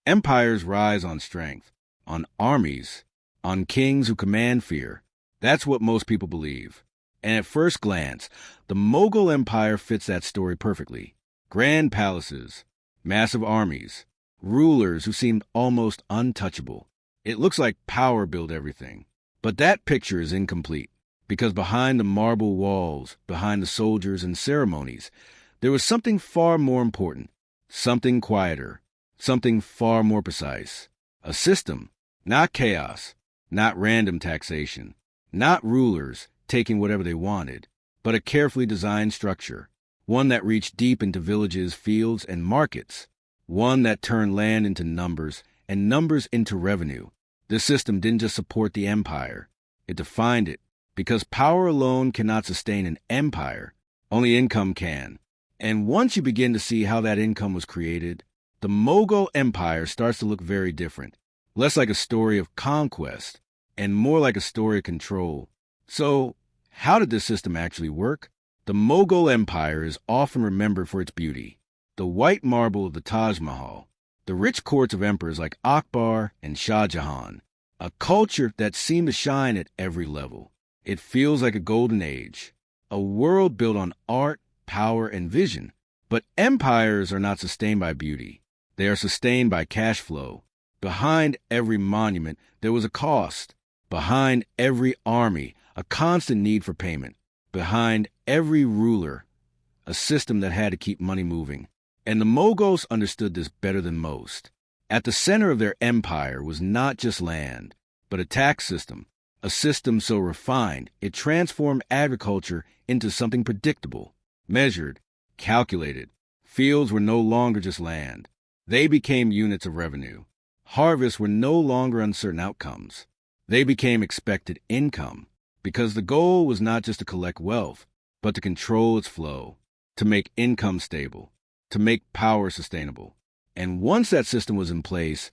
Empires rise on strength, on armies, on kings who command fear. That's what most people believe. And at first glance, the Mughal Empire fits that story perfectly. Grand palaces, massive armies, rulers who seemed almost untouchable. It looks like power built everything. But that picture is incomplete, because behind the marble walls, behind the soldiers and ceremonies, there was something far more important, something quieter, something far more precise. A system, not chaos, not random taxation, not rulers taking whatever they wanted, but a carefully designed structure, one that reached deep into villages, fields, and markets, one that turned land into numbers and numbers into revenue. This system didn't just support the empire, it defined it, because power alone cannot sustain an empire, only income can. And once you begin to see how that income was created, the Mughal Empire starts to look very different, less like a story of conquest and more like a story of control. So, how did this system actually work? The Mughal Empire is often remembered for its beauty, the white marble of the Taj Mahal, the rich courts of emperors like Akbar and Shah Jahan, a culture that seemed to shine at every level. It feels like a golden age, a world built on art, power, and vision. But empires are not sustained by beauty. They are sustained by cash flow. Behind every monument, there was a cost. Behind every army, a constant need for payment. Behind every ruler, a system that had to keep money moving. And the Mughals understood this better than most. At the center of their empire was not just land, but a tax system, a system so refined it transformed agriculture into something predictable, measured, calculated. Fields were no longer just land. They became units of revenue. Harvests were no longer uncertain outcomes. They became expected income, because the goal was not just to collect wealth, but to control its flow, to make income stable, to make power sustainable. And once that system was in place,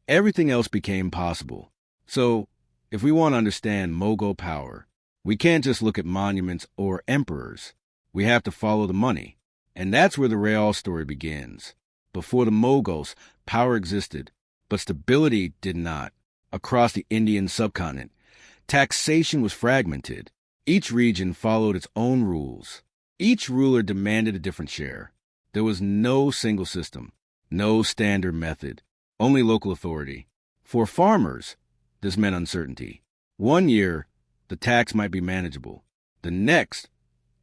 everything else became possible. So, if we want to understand Mughal power, we can't just look at monuments or emperors. We have to follow the money. And that's where the real story begins. Before the Mughals, power existed, but stability did not. Across the Indian subcontinent, taxation was fragmented. Each region followed its own rules. Each ruler demanded a different share. There was no single system, no standard method, only local authority. For farmers, this meant uncertainty. One year, the tax might be manageable. The next,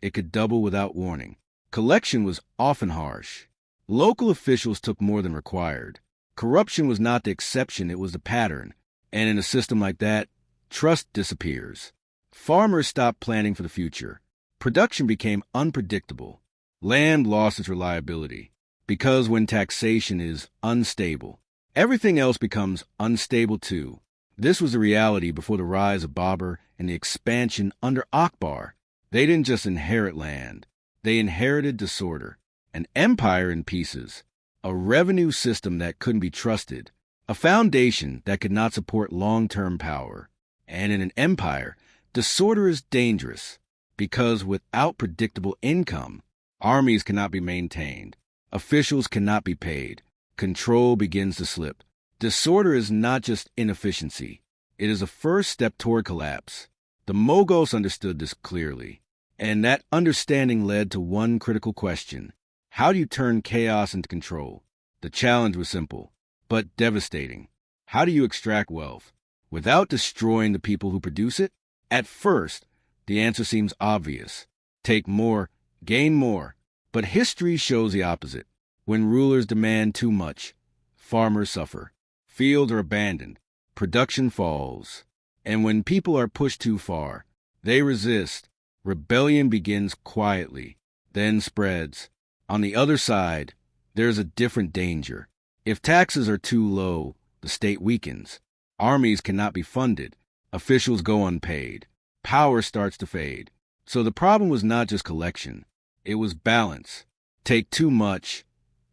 it could double without warning. Collection was often harsh. Local officials took more than required. Corruption was not the exception, it was the pattern. And in a system like that, trust disappears. Farmers stopped planning for the future. Production became unpredictable. Land lost its reliability. Because when taxation is unstable, everything else becomes unstable too. This was the reality before the rise of Babur and the expansion under Akbar. They didn't just inherit land. They inherited disorder, an empire in pieces, a revenue system that couldn't be trusted, a foundation that could not support long-term power. And in an empire, disorder is dangerous, because without predictable income, armies cannot be maintained, officials cannot be paid, control begins to slip. Disorder is not just inefficiency, it is a first step toward collapse. The Mughals understood this clearly, and that understanding led to one critical question. How do you turn chaos into control? The challenge was simple, but devastating. How do you extract wealth without destroying the people who produce it? At first, the answer seems obvious. Take more, gain more. But history shows the opposite. When rulers demand too much, farmers suffer. Fields are abandoned. Production falls. And when people are pushed too far, they resist. Rebellion begins quietly, then spreads. On the other side, there's a different danger. If taxes are too low, the state weakens. Armies cannot be funded. Officials go unpaid. Power starts to fade. So the problem was not just collection. It was balance. Take too much,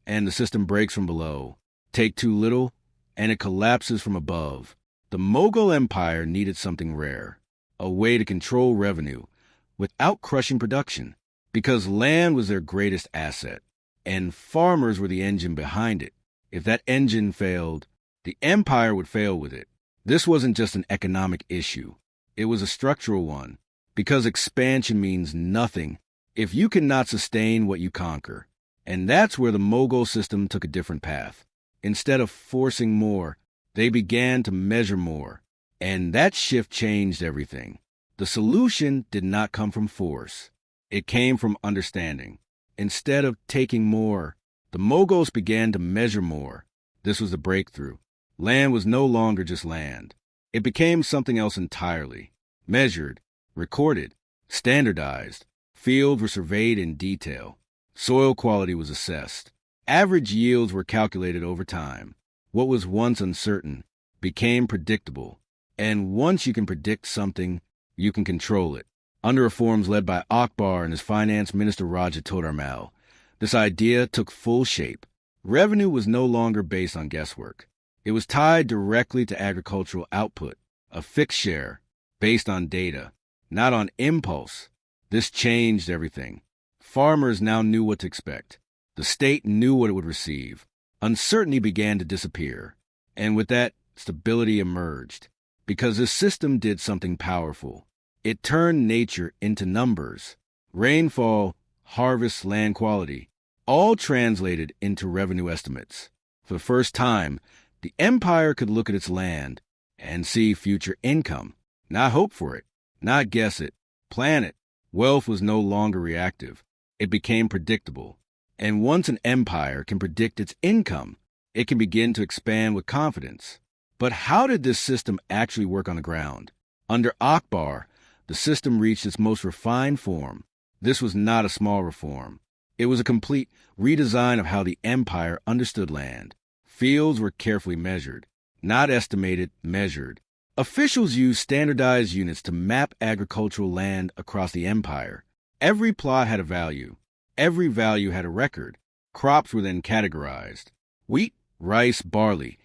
and the system breaks from below. Take too little, and it collapses from above. The Mughal Empire needed something rare, a way to control revenue without crushing production, because land was their greatest asset, and farmers were the engine behind it. If that engine failed, the empire would fail with it. This wasn't just an economic issue. It was a structural one, because expansion means nothing if you cannot sustain what you conquer. And that's where the Mughal system took a different path. Instead of forcing more, they began to measure more. And that shift changed everything. The solution did not come from force. It came from understanding. Instead of taking more, the Mughals began to measure more. This was the breakthrough. Land was no longer just land. It became something else entirely. Measured, recorded, standardized. Fields were surveyed in detail. Soil quality was assessed. Average yields were calculated over time. What was once uncertain became predictable. And once you can predict something, you can control it. Under reforms led by Akbar and his finance minister Raja Todarmal, this idea took full shape. Revenue was no longer based on guesswork. It was tied directly to agricultural output, a fixed share, based on data, not on impulse. This changed everything. Farmers now knew what to expect. The state knew what it would receive. Uncertainty began to disappear. And with that, stability emerged. Because this system did something powerful. It turned nature into numbers. Rainfall, harvest, land quality, all translated into revenue estimates. For the first time, the empire could look at its land and see future income. Not hope for it, not guess it, plan it. Wealth was no longer reactive. It became predictable. And once an empire can predict its income, it can begin to expand with confidence. But how did this system actually work on the ground? Under Akbar, the system reached its most refined form. This was not a small reform. It was a complete redesign of how the empire understood land. Fields were carefully measured, not estimated, measured. Officials used standardized units to map agricultural land across the empire. Every plot had a value. Every value had a record. Crops were then categorized. Wheat, rice, barley,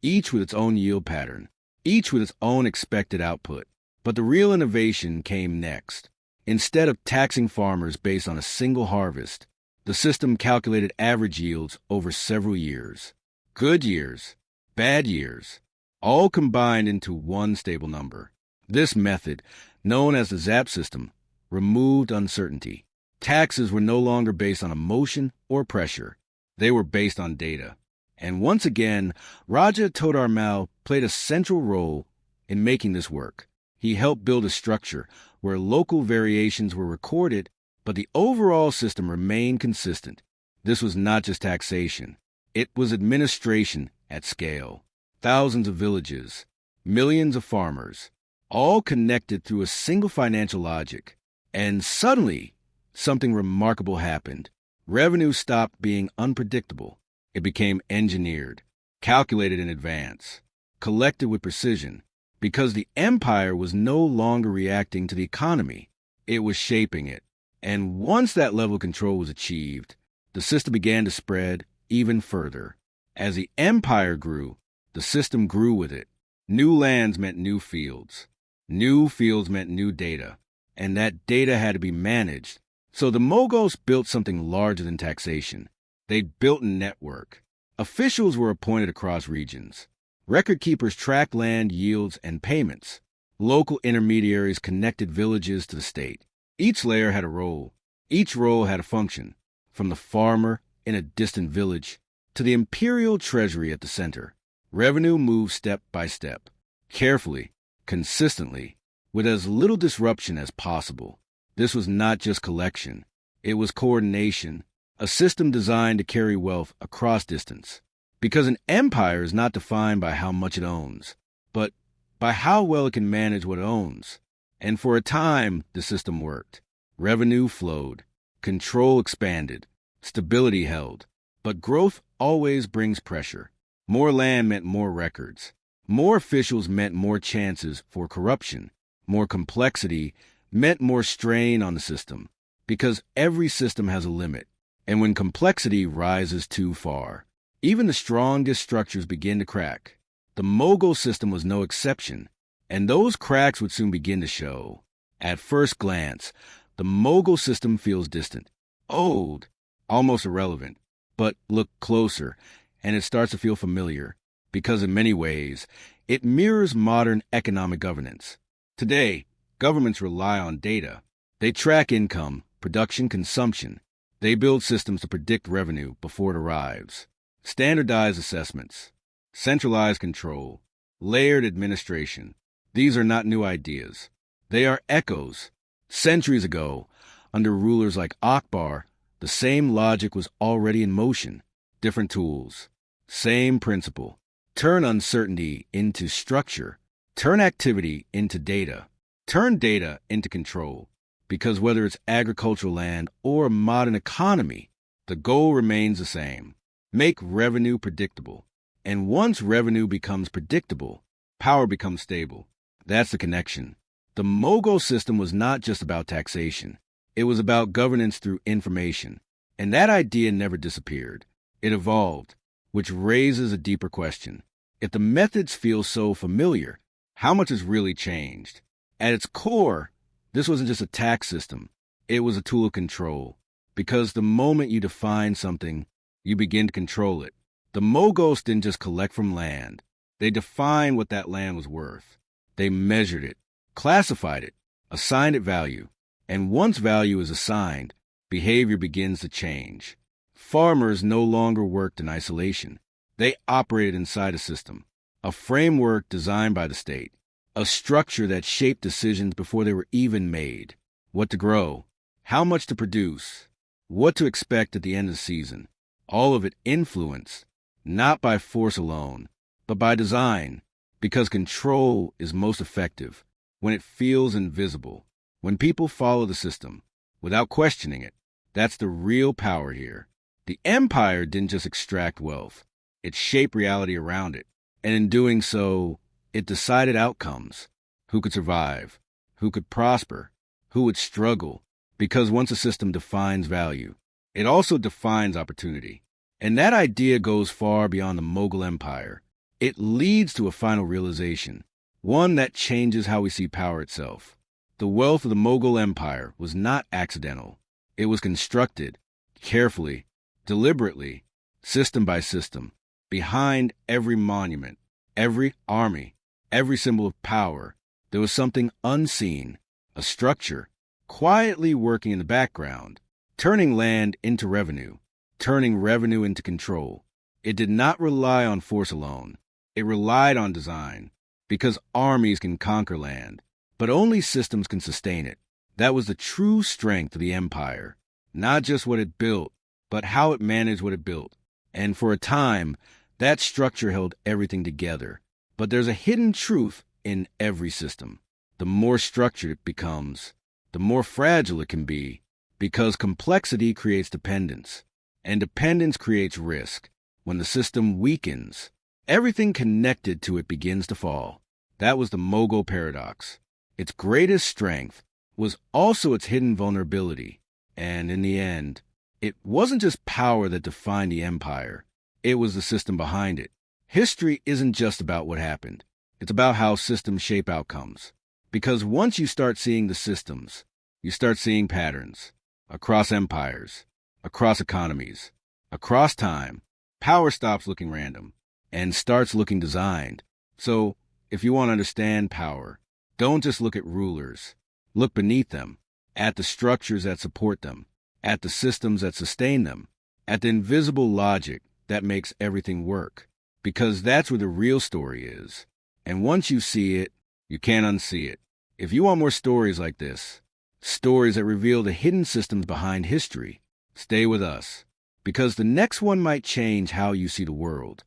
each with its own yield pattern, each with its own expected output. But the real innovation came next. Instead of taxing farmers based on a single harvest, the system calculated average yields over several years. Good years, bad years, all combined into one stable number. This method, known as the Zabt system, removed uncertainty. Taxes were no longer based on emotion or pressure. They were based on data. And once again, Raja Todarmal played a central role in making this work. He helped build a structure where local variations were recorded, but the overall system remained consistent. This was not just taxation. It was administration at scale. Thousands of villages, millions of farmers, all connected through a single financial logic. And suddenly, something remarkable happened. Revenue stopped being unpredictable. It became engineered, calculated in advance, collected with precision, because the empire was no longer reacting to the economy. It was shaping it. And once that level of control was achieved, the system began to spread even further. As the empire grew, the system grew with it. New lands meant new fields. New fields meant new data. And that data had to be managed. So the Mughals built something larger than taxation. They built a network. Officials were appointed across regions. Record keepers tracked land yields and payments. Local intermediaries connected villages to the state. Each layer had a role. Each role had a function, from the farmer in a distant village to the imperial treasury at the center. Revenue moved step by step, carefully, consistently, with as little disruption as possible. This was not just collection. It was coordination, a system designed to carry wealth across distance. Because an empire is not defined by how much it owns, but by how well it can manage what it owns. And for a time, the system worked. Revenue flowed, control expanded, stability held. But growth always brings pressure. More land meant more records. More officials meant more chances for corruption. More complexity meant more strain on the system. Because every system has a limit. And when complexity rises too far, even the strongest structures begin to crack. The Mughal system was no exception, and those cracks would soon begin to show. At first glance, the Mughal system feels distant, old, almost irrelevant. But look closer, and it starts to feel familiar because in many ways, it mirrors modern economic governance. Today, governments rely on data. They track income, production, consumption. They build systems to predict revenue before it arrives. Standardized assessments, centralized control, layered administration. These are not new ideas. They are echoes. Centuries ago, under rulers like Akbar, the same logic was already in motion. Different tools, same principle. Turn uncertainty into structure. Turn activity into data. Turn data into control. Because whether it's agricultural land or a modern economy, the goal remains the same. Make revenue predictable. And once revenue becomes predictable, power becomes stable. That's the connection. The Mughal system was not just about taxation. It was about governance through information. And that idea never disappeared. It evolved, which raises a deeper question. If the methods feel so familiar, how much has really changed? At its core, this wasn't just a tax system. It was a tool of control. Because the moment you define something, you begin to control it. The Mongols didn't just collect from land. They defined what that land was worth. They measured it, classified it, assigned it value. And once value is assigned, behavior begins to change. Farmers no longer worked in isolation. They operated inside a system, a framework designed by the state, a structure that shaped decisions before they were even made. What to grow, how much to produce, what to expect at the end of the season. All of it influenced, not by force alone, but by design, because control is most effective when it feels invisible, when people follow the system without questioning it. That's the real power here. The empire didn't just extract wealth. It shaped reality around it. And in doing so, it decided outcomes. Who could survive? Who could prosper? Who would struggle? Because once a system defines value, it also defines opportunity. And that idea goes far beyond the Mughal Empire. It leads to a final realization, one that changes how we see power itself. The wealth of the Mughal Empire was not accidental. It was constructed carefully, deliberately, system by system. Behind every monument, every army, every symbol of power, there was something unseen, a structure, quietly working in the background, turning land into revenue, turning revenue into control. It did not rely on force alone. It relied on design, because armies can conquer land, but only systems can sustain it. That was the true strength of the empire, not just what it built, but how it managed what it built. And for a time, that structure held everything together. But there's a hidden truth in every system. The more structured it becomes, the more fragile it can be, because complexity creates dependence, and dependence creates risk. When the system weakens, everything connected to it begins to fall. That was the Mughal paradox. Its greatest strength was also its hidden vulnerability. And in the end, it wasn't just power that defined the empire. It was the system behind it. History isn't just about what happened. It's about how systems shape outcomes. Because once you start seeing the systems, you start seeing patterns. Across empires, across economies, across time, power stops looking random and starts looking designed. So, if you want to understand power, don't just look at rulers. Look beneath them, at the structures that support them, at the systems that sustain them, at the invisible logic that makes everything work. Because that's where the real story is. And once you see it, you can't unsee it. If you want more stories like this, stories that reveal the hidden systems behind history, stay with us. Because the next one might change how you see the world.